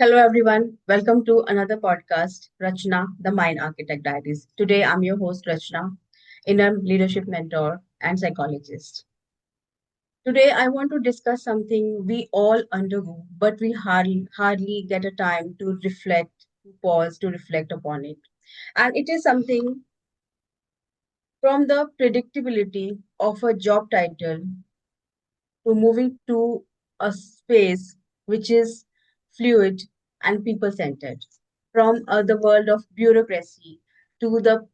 Hello, everyone. Welcome to another podcast, Rachna, the Mind Architect Diaries. Today, I'm your host, Rachna, inner leadership mentor and psychologist. Today, I want to discuss something we all undergo, but we hardly get a time to reflect, to pause, to reflect upon it. And it is something from the predictability of a job title to moving to a space which is fluid and people centered from the world of bureaucracy to the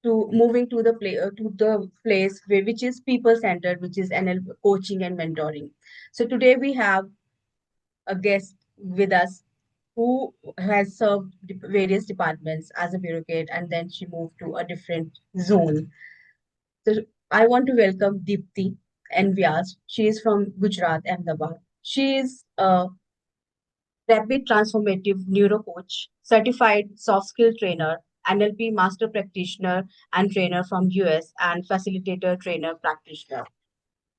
to moving to the place which is people centered, which is NLP coaching and mentoring. So today we have a guest with us who has served various departments as a bureaucrat, and then she moved to a different zone. So I want to welcome Dipti N. Vyas. She is from Gujarat, Ahmedabad. She is a rapid transformative neuro coach, certified soft skill trainer, NLP master practitioner and trainer from US, and facilitator trainer practitioner.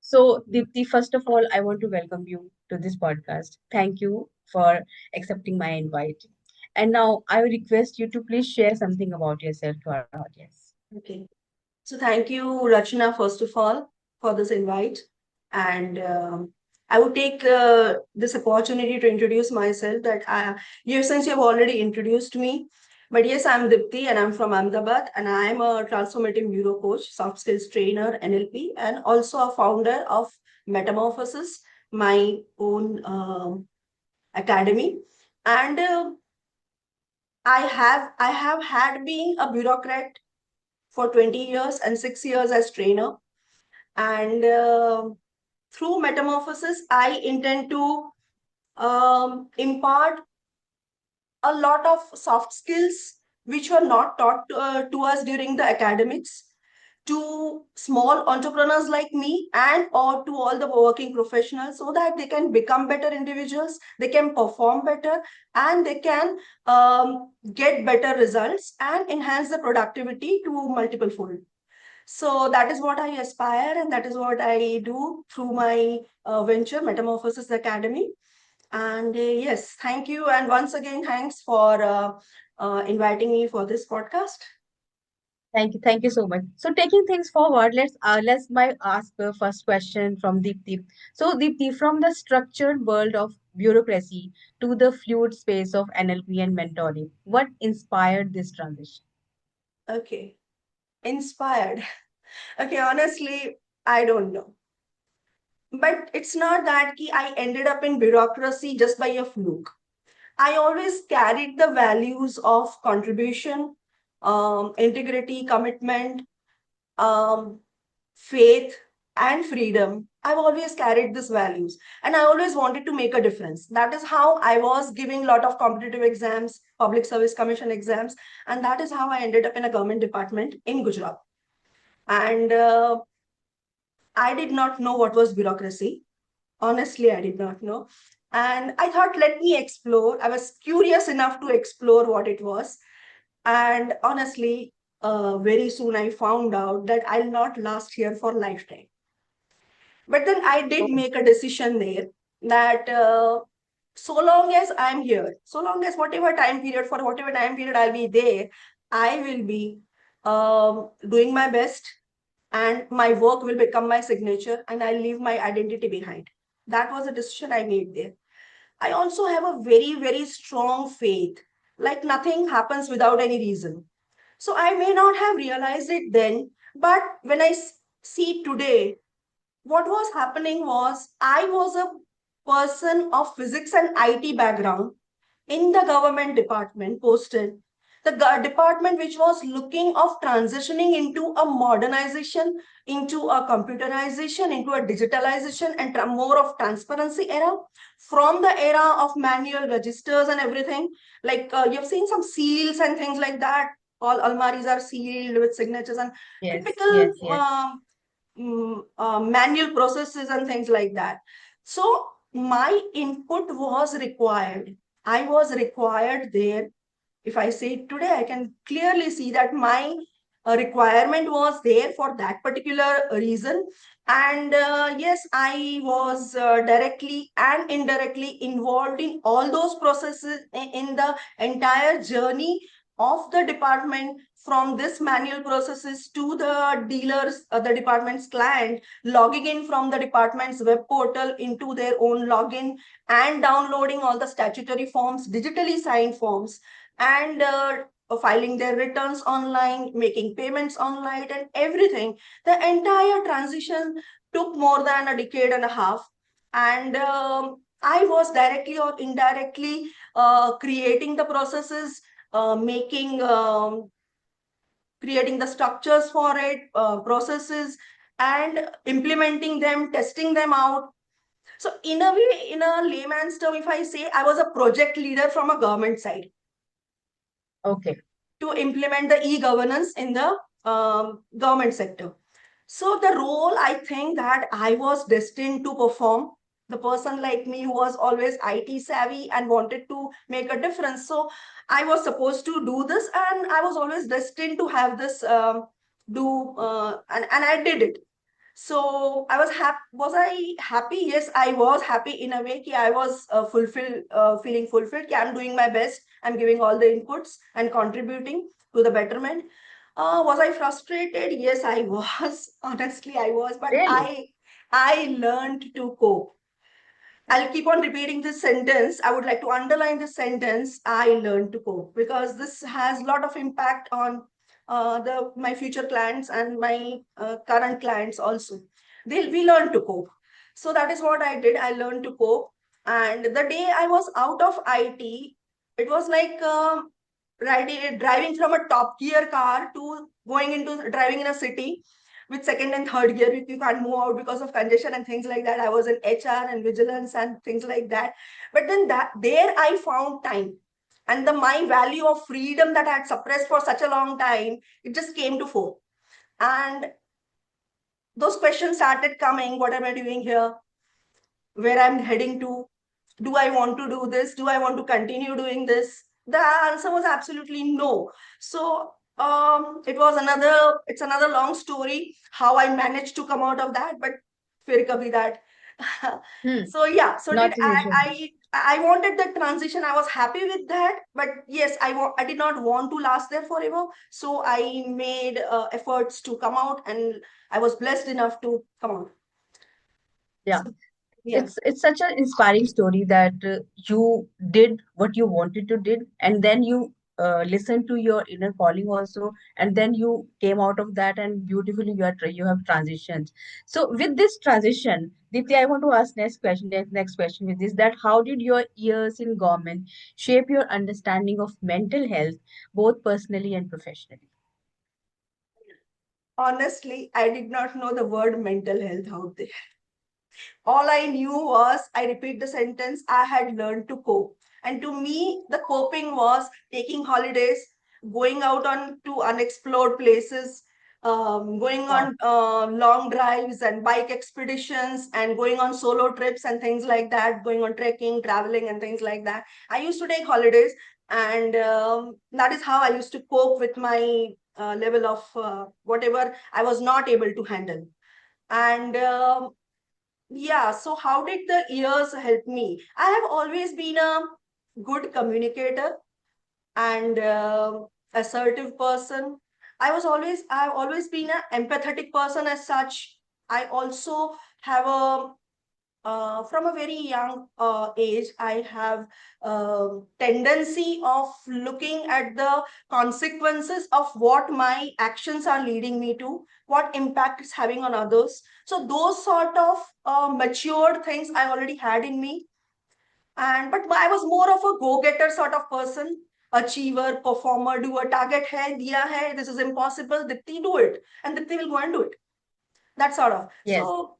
So, Dipti, first of all, I want to welcome you to this podcast. Thank you for accepting my invite. And now I will request you to please share something about yourself to our audience. Okay. So thank you, Rachna, first of all, for this invite. And I would take this opportunity to introduce myself since you have already introduced me. But yes, I'm Dipti and I'm from Ahmedabad and I'm a transformative neuro coach, soft skills trainer, NLP, and also a founder of Metamorphosis, my own academy. And I have had been a bureaucrat for 20 years and 6 years as trainer. And through Metamorphosis, I intend to impart a lot of soft skills which were not taught to us during the academics to small entrepreneurs like me and or to all the working professionals so that they can become better individuals, they can perform better, and they can get better results and enhance the productivity to multiple fold. So that is what I aspire, and that is what I do through my venture, Metamorphosis Academy. And yes, thank you. And once again, thanks for inviting me for this podcast. Thank you so much. So taking things forward, let's my ask the first question from Deepti. So Deepti, from the structured world of bureaucracy to the fluid space of NLP and mentoring, what inspired this transition? Okay, inspired. Okay, honestly, I don't know. But it's not that I ended up in bureaucracy just by a fluke. I always carried the values of contribution, integrity, commitment, um, faith, and freedom. I've always carried these values and I always wanted to make a difference. That is how I was giving a lot of competitive exams, public service commission exams, and that is how I ended up in a government department in Gujarat. And I did not know what was bureaucracy. Honestly, I did not know. And I thought, let me explore. I was curious enough to explore what it was. And honestly, very soon I found out that I'll not last here for lifetime. But then I did Oh, make a decision there that so long as I'm here, so long as whatever time period I'll be there, I will be doing my best and my work will become my signature and I'll leave my identity behind. That was a decision I made there. I also have a very, very strong faith, like nothing happens without any reason. So I may not have realized it then, but when see today, what was happening was I was a person of physics and IT background in the government department posted. The department which was looking of transitioning into a modernization, into a computerization, into a digitalization and more of transparency era from the era of manual registers and everything. Like you've seen some seals and things like that. All almaris are sealed with signatures and yes, typical yes, yes. manual processes and things like that. So my input was required. I was required there. If I say it today, I can clearly see that my a requirement was there for that particular reason. And yes, I was directly and indirectly involved in all those processes in the entire journey of the department, from this manual processes to the dealers, the department's client, logging in from the department's web portal into their own login, and downloading all the statutory forms, digitally signed forms, and filing their returns online, making payments online, and everything. The entire transition took more than a decade and a half. And I was directly or indirectly creating the processes, making creating the structures for it, processes, and implementing them, testing them out. So in a way, in a layman's term, if I say, I was a project leader from a government side Okay. to implement the e-governance in the government sector. So the role I think that I was destined to perform, the person like me who was always IT savvy and wanted to make a difference. So I was supposed to do this, and I was always destined to have this and I did it. So I was happy. Was I happy? Yes, I was happy in a way. Ki I was feeling fulfilled. Ki I'm doing my best. I'm giving all the inputs and contributing to the betterment. Was I frustrated? Yes, I was. Honestly, I was. But Really? I learned to cope. I'll keep on repeating this sentence. I would like to underline this sentence. I learned to cope, because this has a lot of impact on the my future clients and my current clients also. We learn to cope. So that is what I did. I learned to cope. And the day I was out of IT, it was like driving from a top gear car to going into driving in a city with second and third gear. You can't move out because of congestion and things like that. I was in HR and vigilance and things like that. But then that there I found time, and the my value of freedom that I had suppressed for such a long time, it just came to fore. And those questions started coming: what am I doing here? Where I'm heading to? Do I want to do this? Do I want to continue doing this? The answer was absolutely no. So it's another long story how I managed to come out of that, but fir kabhi that. Hmm. So yeah, so did Not an issue. I wanted that transition. I was happy with that, but yes, I did not want to last there forever. So I made efforts to come out, and I was blessed enough to come out. Yeah. So yeah. It's such an inspiring story that you did what you wanted to did, and then you listened to your inner calling also, and then you came out of that, and beautifully you have transitioned. So with this transition, Dipti, I want to ask next question with this, that how did your years in government shape your understanding of mental health, both personally and professionally? Honestly, I did not know the word mental health out there. All I knew was, I repeat the sentence, I had learned to cope. And to me, the coping was taking holidays, going out on to unexplored places, going Wow. on long drives and bike expeditions, and going on solo trips and things like that, going on trekking, traveling, and things like that. I used to take holidays, and that is how I used to cope with my level of whatever I was not able to handle. And yeah, so how did the years help me? I have always been a good communicator and assertive person. I've always been an empathetic person as such. I also have a from a very young age, I have tendency of looking at the consequences of what my actions are leading me to, what impact it's having on others. So those sort of matured things I already had in me. And but I was more of a go-getter sort of person, achiever, performer, do a target hai, diya hai, this is impossible, Dipti, do it. And Dipti will go and do it. That sort of. Yes. So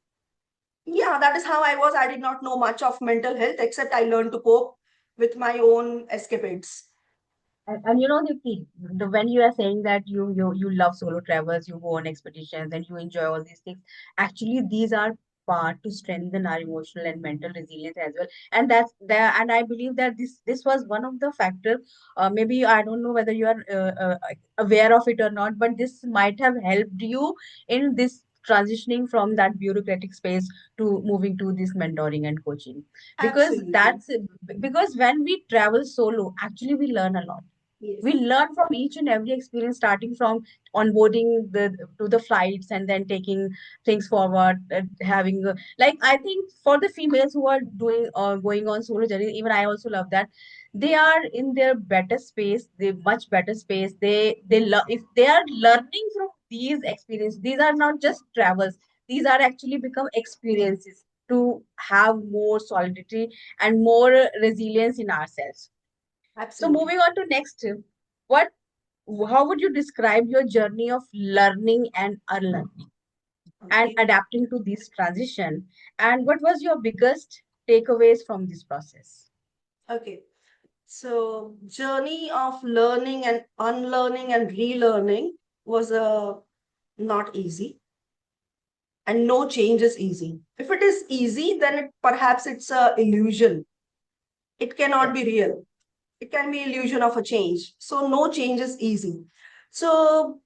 yeah, that is how I was. I did not know much of mental health, except I learned to cope with my own escapades. And you know, when you are saying that you love solo travels, you go on expeditions, and you enjoy all these things. Actually, these are part to strengthen our emotional and mental resilience as well. And that's there, and I believe that this was one of the factor. Maybe I don't know whether you are aware of it or not, but this might have helped you in this transitioning from that bureaucratic space to moving to this mentoring and coaching, because Absolutely. that's because when we travel solo, actually we learn a lot. We Yes. learn from each and every experience, starting from onboarding the to the flights, and then taking things forward, having like, I think for the females who are doing or going on solo journey, even I also love that they are in their better space, they much better space, they love if they are learning from these experiences. These are not just travels, these are actually become experiences to have more solidity and more resilience in ourselves. So Absolutely. moving on to next, what how would you describe your journey of learning and unlearning and Okay. adapting to this transition? And what was your biggest takeaways from this process? Okay. So, journey of learning and unlearning and relearning was not easy, and no change is easy. If it is easy, then perhaps it's a illusion. It cannot Yes. be real. It can be illusion of a change. So, no change is easy. So,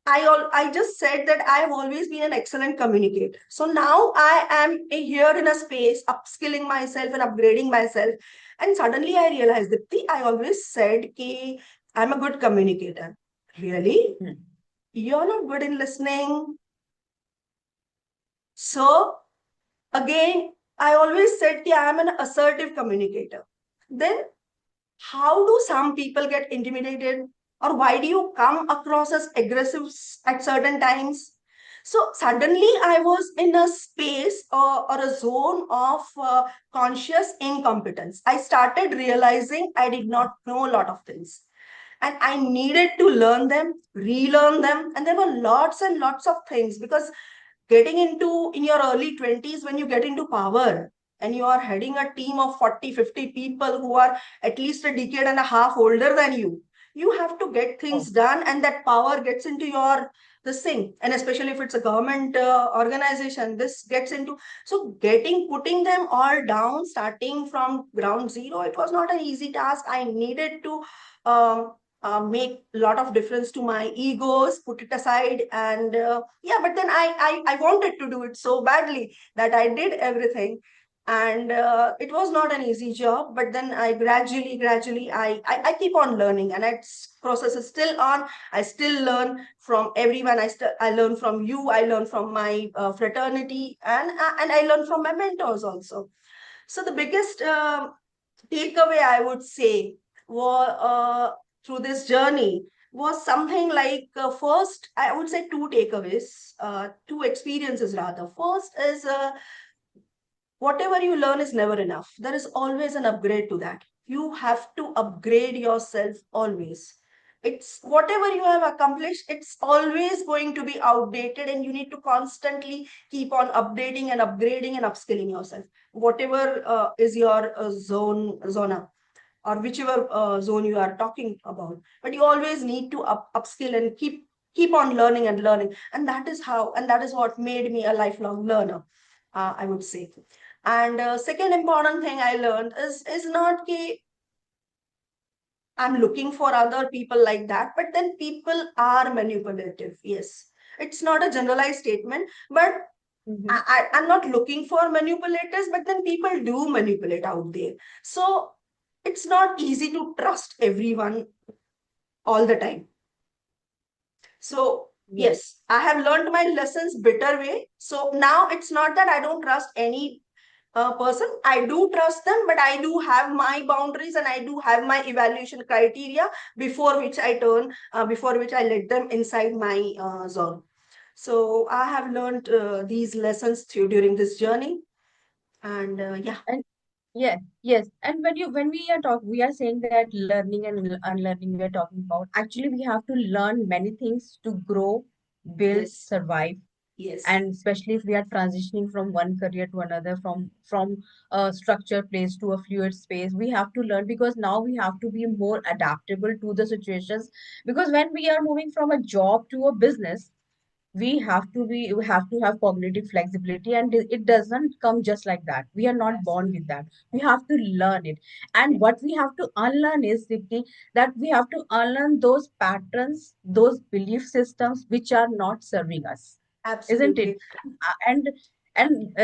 I just said that I have always been an excellent communicator. So now I am here in a space, upskilling myself and upgrading myself. And suddenly I realized, Dipti, I always said that I'm a good communicator. Really? Hmm. You're not good in listening. So again, I always said that I'm an assertive communicator. Then how do some people get intimidated, or why do you come across as aggressive at certain times? So suddenly I was in a space, or a zone of conscious incompetence. I started realizing I did not know a lot of things, and I needed to learn them, relearn them. And there were lots and lots of things, because getting into in your early 20s, when you get into power and you are heading a team of 40, 50 people who are at least a decade and a half older than you have to get Oh, things done, and that power gets into your this thing. And especially if it's a government organization, this gets into, so getting putting them all down, starting from ground zero, it was not an easy task. I needed to make a lot of difference to my egos, put it aside. And yeah, but then I wanted to do it so badly that I did everything. And it was not an easy job, but then I gradually I keep on learning, and its process is still on. I still learn from everyone. I learn from you, I learn from my fraternity, and I learn from my mentors also. So the biggest takeaway, I would say, was through this journey was something like, first, I would say two takeaways, two experiences rather. First is, whatever you learn is never enough. There is always an upgrade to that. You have to upgrade yourself always. It's whatever you have accomplished, it's always going to be outdated, and you need to constantly keep on updating and upgrading and upskilling yourself. Whatever is your zona, or whichever zone you are talking about, but you always need to upskill and keep on learning and learning. And that is how, and that is what made me a lifelong learner, I would say. And second important thing I learned is not ki I'm looking for other people like that, but then people are manipulative. Yes, it's not a generalized statement, but mm-hmm. I'm not looking for manipulators, but then people do manipulate out there. So it's not easy to trust everyone all the time. So Yes. yes, I have learned my lessons bitter way. So now it's not that I don't trust any person. I do trust them, but I do have my boundaries, and I do have my evaluation criteria before which I let them inside my zone. So I have learned these lessons during this journey. And yeah. And yes, yes. And when we are talking, we are saying that learning and unlearning we are talking about. Actually, we have to learn many things to grow, build, Yes. survive. Yes. And especially if we are transitioning from one career to another, from a structured place to a fluid space, we have to learn, because now we have to be more adaptable to the situations. Because when we are moving from a job to a business, we have to have cognitive flexibility, and it doesn't come just like that. We are not born with that. We have to learn it. And what we have to unlearn is, Dipti, that we have to unlearn those patterns, those belief systems which are not serving us, isn't it? Absolutely. And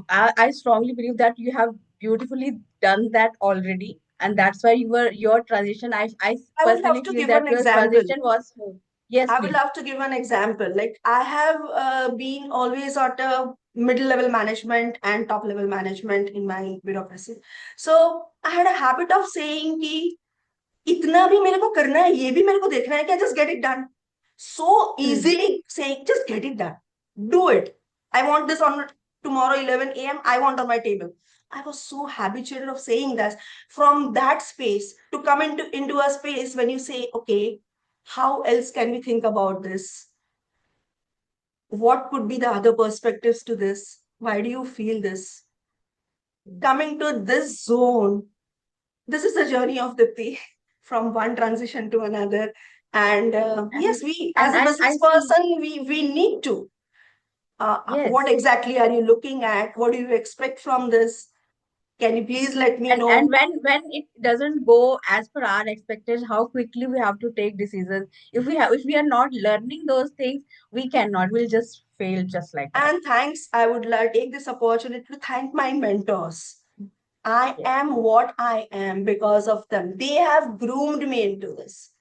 I strongly believe that you have beautifully done that already, and that's why your transition, I I would love personally to feel give that an your example. transition was smooth. Yes, I would please. love to give an example. Like I have been always at a middle level management and top level management in my bureaucracy. So I had a habit of saying कि इतना भी मेरे को करना है, ये भी मेरे को देखना है क्या, just get it done. So Hmm. easily saying, just get it done. Do it. I want this on tomorrow 11 a.m. I want on my table. I was so habituated of saying that. From that space to come into a space when you say, okay, how else can we think about this? What could be the other perspectives to this? Why do you feel this? Coming to this zone, this is the journey of Dipti from one transition to another. And and yes, we and as a I business see. person, we need to. What Yes. exactly are you looking at? What do you expect from this? Can you please let me And know? when it doesn't go as per our expectations, how quickly we have to take decisions. If we are not learning those things, we cannot. We'll just fail just like that. And thanks, I would take this opportunity to thank my mentors. I Yes. am what I am because of them. They have groomed me into this.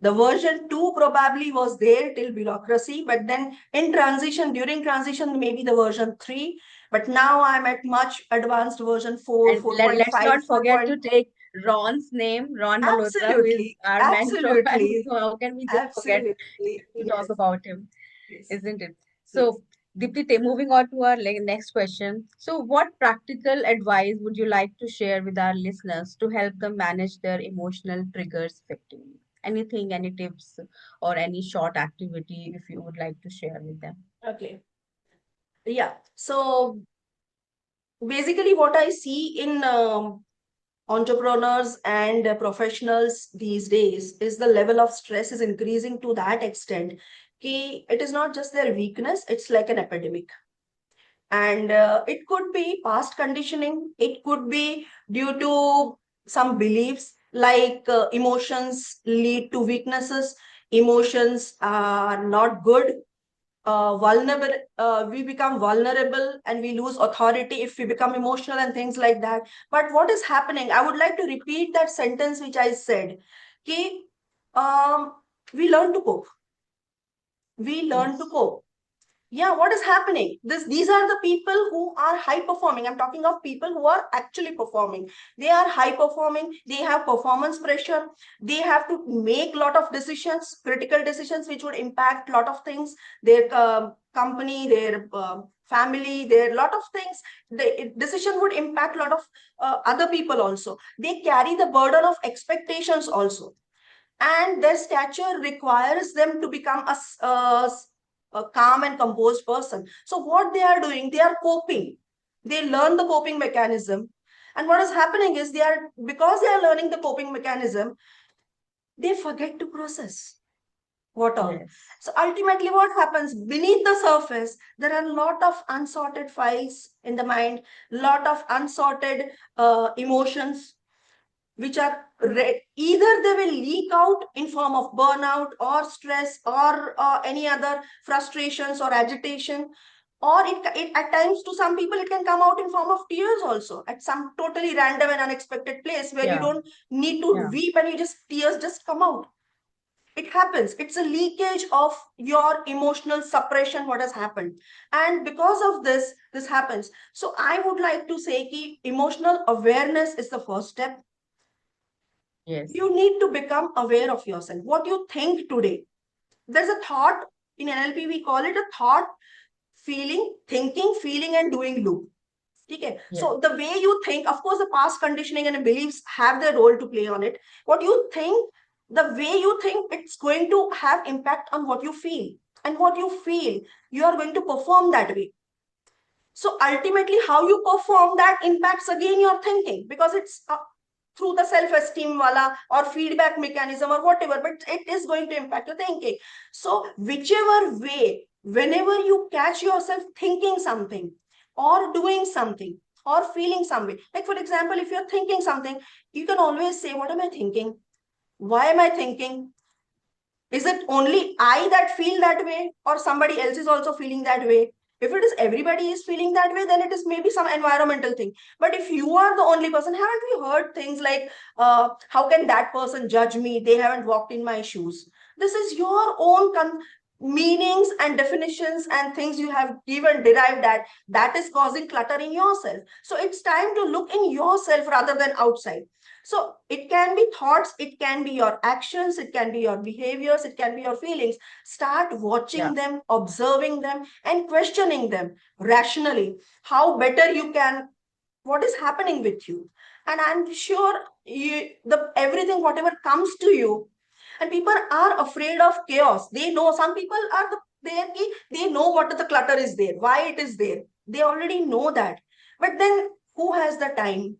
The version 2 probably was there till bureaucracy, but then in transition, during transition, maybe the version 3. But now I'm at much advanced version 4, And let's 4.5, not forget to take Ron's name, Ron Malhotra, who is Absolutely, our mentor. And absolutely, how can we just forget absolutely. to talk Yes, about him, yes, isn't it? yes. So, Dipti, moving on to our next question. So, what practical advice would you like to share with our listeners to help them manage their emotional triggers effectively? Anything, any tips, or any short activity if you would like to share with them? Okay. Yeah. So basically, what I see in entrepreneurs and professionals these days is the level of stress is increasing to that extent कि it is not just their weakness, it's like an epidemic. And it could be past conditioning, it could be due to some beliefs like emotions lead to weaknesses, emotions are not good, vulnerable, we become vulnerable and we lose authority if we become emotional and things like that. But what is happening, I would like to repeat that sentence which I said, ki, um, we learn to cope, we learn to Yes, cope. Yeah, what is happening, these are the people who are high performing. I'm talking of people who are actually performing. They are high performing, they have performance pressure, they have to make lot of decisions, critical decisions which would impact lot of things, their company, their family, their lot of things. The decision would impact lot of other people also. They carry the burden of expectations also, and their stature requires them to become a calm and composed person. So what they are doing, they are coping, they learn the coping mechanism. And what is happening is, they are, because they are learning the coping mechanism, they forget to process what all. yes, So ultimately what happens beneath the surface, there are a lot of unsorted files in the mind, lot of unsorted emotions which are either they will leak out in form of burnout or stress or any other frustrations or agitation, or it at times to some people it can come out in form of tears also at some totally random and unexpected place where you yeah, don't need to yeah, weep and you just tears just come out. It happens, it's a leakage of your emotional suppression what has happened, and because of this happens. So I would like to say ki emotional awareness is the first step. yes, You need to become aware of yourself, what you think today. There's a thought, in NLP we call it a thought, feeling, thinking, feeling and doing loop. Okay, yes, so the way you think, of course the past conditioning and beliefs have their role to play on it. What you think, the way you think, it's going to have impact on what you feel, and what you feel, you are going to perform that way. So ultimately how you perform that impacts again your thinking, because it's through the self-esteem wala or feedback mechanism or whatever, but it is going to impact your thinking. So whichever way Whenever you catch yourself thinking something or doing something or feeling some way, like for example, if you're thinking something, you can always say, what am I thinking? Why am I thinking? Is it only I that feel that way, or somebody else is also feeling that way? If it is everybody is feeling that way, then it is maybe some environmental thing. But if you are the only person, haven't we heard things like, how can that person judge me? They haven't walked in my shoes. This is your own meanings and definitions and things you have given, derived that is causing clutter in yourself. So it's time to look in yourself rather than outside. So it can be thoughts, it can be your actions, it can be your behaviors, it can be your feelings. Start watching Yeah. them, observing them, and questioning them rationally. How better you can, what is happening with you? And I'm sure the everything, whatever comes to you, and people are afraid of chaos. They know, some people are there, they know what the clutter is there, why it is there. They already know that. But then who has the time?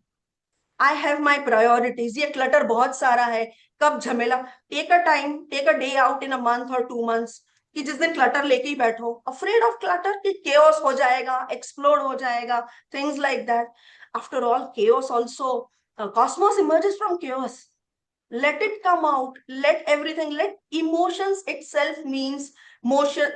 I have my priorities, ये clutter बहुत सारा है, कब झमेला, take a time, take a day out in a month और 2 months, कि जिस दिन क्लटर लेके ही बैठो, अफ्रेड ऑफ क्लटर कि केओस हो जाएगा, एक्सप्लोड हो जाएगा, things like that. After all chaos also, cosmos emerges from chaos. Let it come out, let everything, let emotions itself means motion,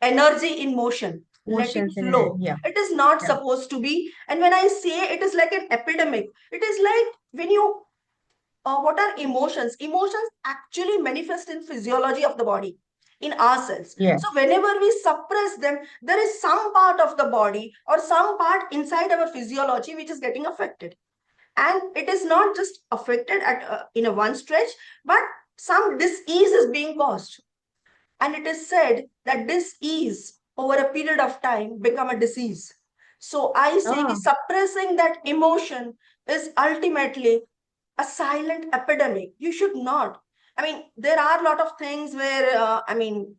energy in motion. Let it Emotions in flow. it. Yeah. It is not Yeah. supposed to be. And when I say it is like an epidemic, it is like when you, what are emotions? Emotions actually manifest in physiology of the body, in ourselves. Yeah. So whenever we suppress them, there is some part of the body or some part inside our physiology which is getting affected. And it is not just affected at in a one stretch, but some disease is being caused. And it is said that disease over a period of time become a disease. So I say Ah. suppressing that emotion is ultimately a silent epidemic. You should not. I mean, there are a lot of things where, I mean,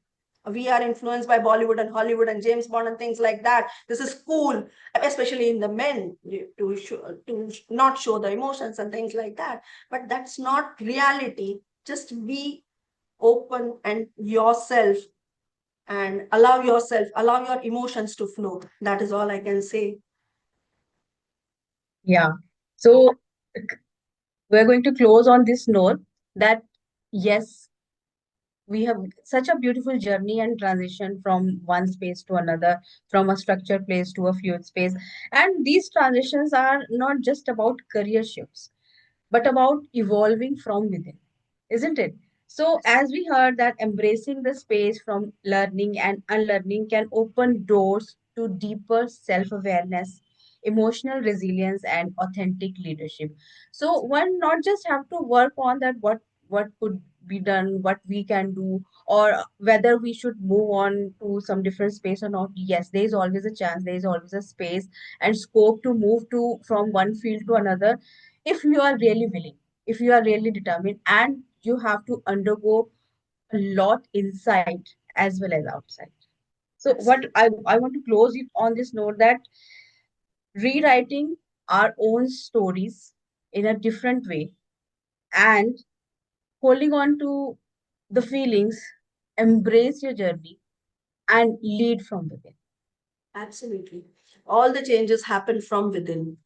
we are influenced by Bollywood and Hollywood and James Bond and things like that. This is cool, especially in the men, to not show the emotions and things like that. But that's not reality. Just be open and yourself, and allow yourself, allow your emotions to flow. That is all I can say. Yeah. So we're going to close on this note that yes, we have such a beautiful journey and transition from one space to another, from a structured place to a fluid space. And these transitions are not just about career shifts, but about evolving from within, isn't it? So, as we heard, that embracing the space from learning and unlearning can open doors to deeper self awareness, emotional resilience, and authentic leadership. So, one not just have to work on that what could be done, what we can do, or whether we should move on to some different space or not. Yes, there is always a chance, there is always a space and scope to move to from one field to another if you are really willing, if you are really determined, and you have to undergo a lot inside as well as outside. So what Absolutely. I want to close it on this note that rewriting our own stories in a different way and holding on to the feelings, embrace your journey and lead from within. Absolutely. All the changes happen from within.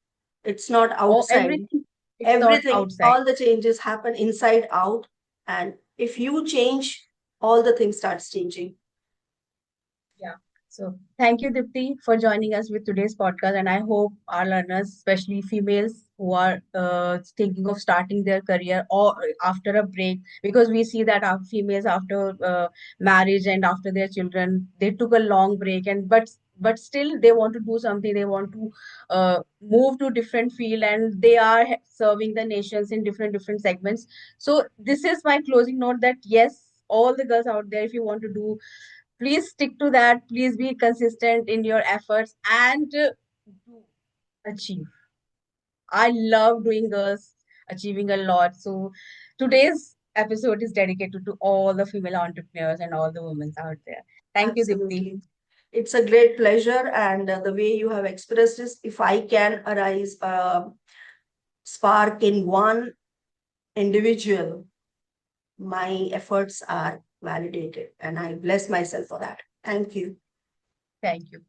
It's not Or outside. everything, it's not Everything, outside. all the changes happen inside out. And if you change, all the things starts changing. Yeah. So thank you, Dipti, for joining us with today's podcast. And I hope our learners, especially females who are thinking of starting their career or after a break, because we see that our females after marriage and after their children, they took a long break, and but still they want to do something. They want to move to different field, and they are serving the nations in different segments. So this is my closing note that yes, all the girls out there, if you want to do, please stick to that, please be consistent in your efforts and do achieve. I love doing girls achieving a lot. So today's episode is dedicated to all the female entrepreneurs and all the women out there. Thank you, Dipti. Absolutely. It's a great pleasure. And the way you have expressed this, if I can arise a spark in one individual, my efforts are validated. And I bless myself for that. Thank you. Thank you.